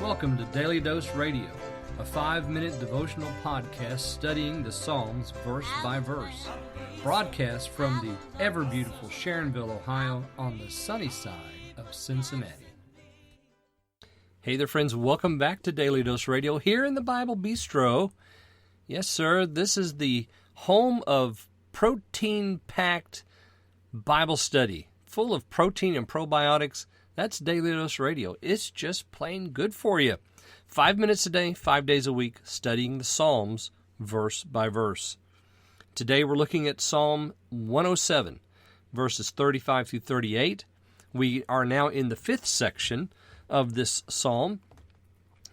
Welcome to Daily Dose Radio, a 5-minute devotional podcast studying the Psalms verse by verse. Broadcast from the ever-beautiful Sharonville, Ohio, on the sunny side of Cincinnati. Hey there, friends. Welcome back to Daily Dose Radio here in the Bible Bistro. Yes, sir, this is the home of protein-packed Bible study, full of protein and probiotics. That's Daily Dose Radio. It's just plain good for you. 5 minutes a day, 5 days a week, studying the Psalms verse by verse. Today we're looking at Psalm 107, verses 35 through 38. We are now in the 5th section of this psalm.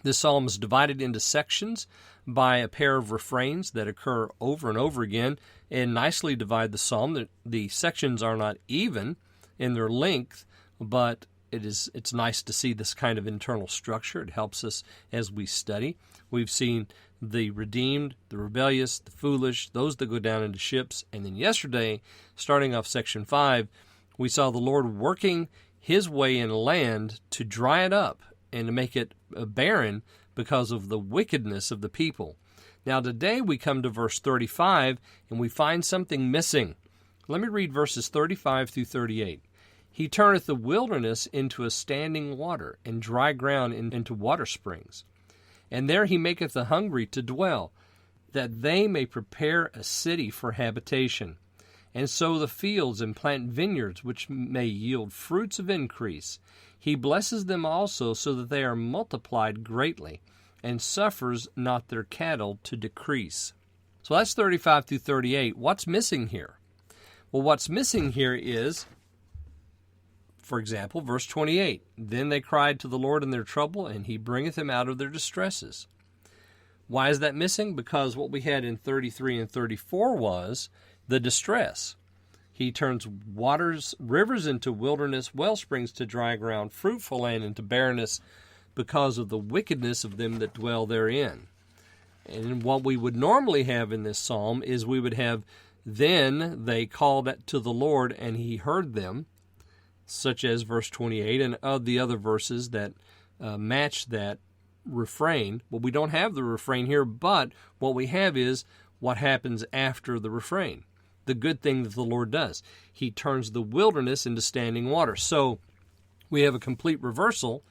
This psalm is divided into sections by a pair of refrains that occur over and over again and nicely divide the psalm. The sections are not even in their length, but it's nice to see this kind of internal structure. It helps us as we study. We've seen the redeemed, the rebellious, the foolish, those that go down into ships. And then yesterday, starting off section 5, we saw the Lord working His way in land to dry it up and to make it barren because of the wickedness of the people. Now today we come to verse 35 and we find something missing. Let me read verses 35 through 38. He turneth the wilderness into a standing water, and dry ground into water springs. And there he maketh the hungry to dwell, that they may prepare a city for habitation, and sow the fields and plant vineyards, which may yield fruits of increase. He blesses them also, so that they are multiplied greatly, and suffers not their cattle to decrease. So that's 35 through 38. What's missing here? Well, what's missing here is, for example, verse 28, Then they cried to the Lord in their trouble, and He bringeth them out of their distresses. Why is that missing? Because what we had in 33 and 34 was the distress. He turns rivers into wilderness, well springs to dry ground, fruitful land into barrenness, because of the wickedness of them that dwell therein. And what we would normally have in this psalm is we would have, Then they called to the Lord, and He heard them, such as verse 28 and of the other verses that match that refrain. Well, we don't have the refrain here, but what we have is what happens after the refrain, the good thing that the Lord does. He turns the wilderness into standing water. So we have a complete reversal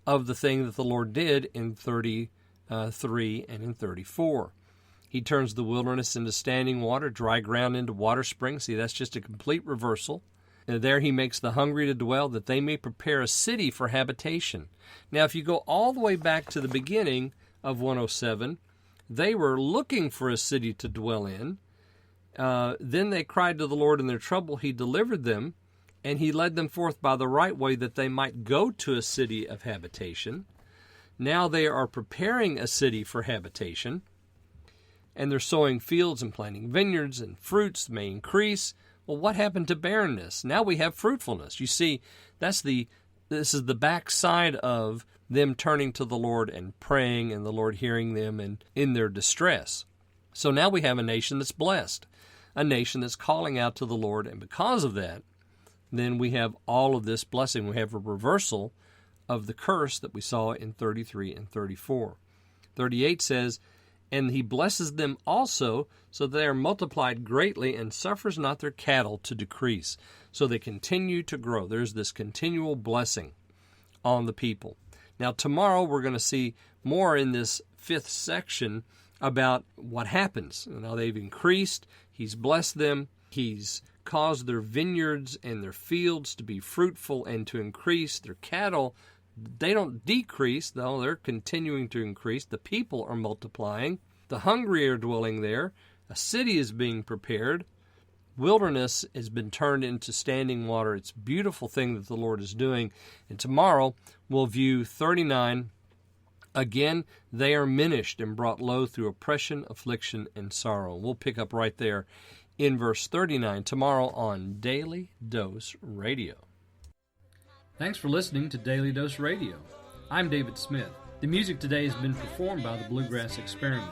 of the thing that the Lord did in 33 and in 34. He turns the wilderness into standing water, dry ground into water springs. See, that's just a complete reversal. And there he makes the hungry to dwell, that they may prepare a city for habitation. Now, if you go all the way back to the beginning of 107, they were looking for a city to dwell in. Then they cried to the Lord in their trouble. He delivered them, and He led them forth by the right way, that they might go to a city of habitation. Now they are preparing a city for habitation, and they're sowing fields and planting vineyards, and fruits may increase. Well, what happened to barrenness? Now we have fruitfulness. You see, this is the backside of them turning to the Lord and praying, and the Lord hearing them and in their distress. So now we have a nation that's blessed, a nation that's calling out to the Lord, and because of that, then we have all of this blessing. We have a reversal of the curse that we saw in 33 and 34. 38 says, And He blesses them also, so that they are multiplied greatly, and suffers not their cattle to decrease. So they continue to grow. There's this continual blessing on the people. Now tomorrow we're going to see more in this 5th section about what happens. Now they've increased. He's blessed them. He's caused their vineyards and their fields to be fruitful and to increase. Their cattle, they don't decrease, though. They're continuing to increase. The people are multiplying. The hungry are dwelling there. A city is being prepared. Wilderness has been turned into standing water. It's a beautiful thing that the Lord is doing. And tomorrow we'll view 39. Again, they are minished and brought low through oppression, affliction, and sorrow. We'll pick up right there in verse 39 tomorrow on Daily Dose Radio. Thanks for listening to Daily Dose Radio. I'm David Smith. The music today has been performed by the Bluegrass Experiment.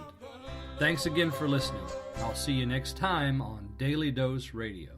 Thanks again for listening. I'll see you next time on Daily Dose Radio.